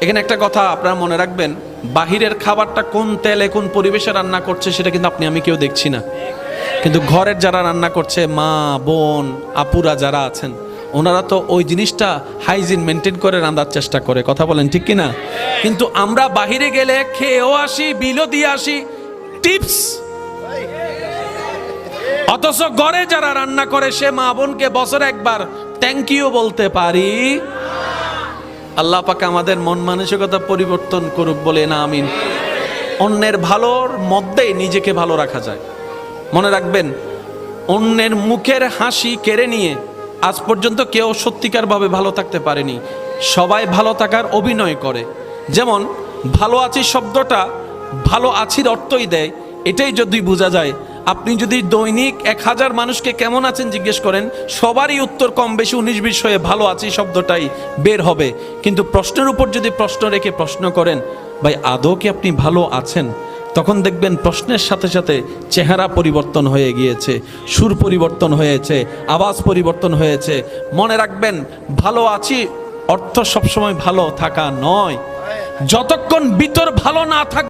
এখানে একটা কথা আপনারা মনে রাখবেন, বাহিরের খাবারটা কোন তেলে কোন পরিবেশে রান্না করছে সেটা কিন্তু আপনি আমি কেউ দেখছি না, কিন্তু ঘরের যারা রান্না করছে, মা বোন আপুরা যারা আছেন, ওনারা তো ওই জিনিসটা হাইজিন মেনটেন করে রান্নার চেষ্টা করে। কথা বলেন ঠিক কিনা? কিন্তু আমরা বাহিরে গেলে খেয়েও আসি, বিলও দিয়ে আসি, টিপস। অথচ ঘরে যারা রান্না করে সে মা বোনকে বছরে একবার থ্যাংক ইউ বলতে পারি। আল্লাহ পাক আমাদের মন মানসিকতা পরিবর্তন করুক, বলে না আমিন। অন্যের ভালোর মধ্যেই নিজেকে ভালো রাখা যায়। মনে রাখবেন, অন্যের মুখের হাসি কেড়ে নিয়ে আজ পর্যন্ত কেউ সত্যিকারভাবে ভালো থাকতে পারেনি। সবাই ভালো থাকার অভিনয় করে। যেমন ভালো আছি শব্দটা ভালো আছির অর্থই দেয়। এটাই যদি বোঝা যায়, আপনি যদি দৈনিক 1000 মানুষকে কেমন আছেন জিজ্ঞেস করেন, সবারই উত্তর কম বেশি 19-20 হয়ে ভালো আছি শব্দটাই বের হবে। কিন্তু প্রশ্নের উপর যদি প্রশ্ন রেখে প্রশ্ন করেন, ভাই আদৌ কি আপনি ভালো আছেন, তখন দেখবেন প্রশ্নের সাথে সাথে চেহারা পরিবর্তন হয়ে গিয়েছে, সুর পরিবর্তন হয়েছে, আওয়াজ পরিবর্তন হয়েছে। মনে রাখবেন, ভালো আছি অর্থ সবসময় ভালো থাকা নয়। যতক্ষণ ভিতর ভালো না থাকবে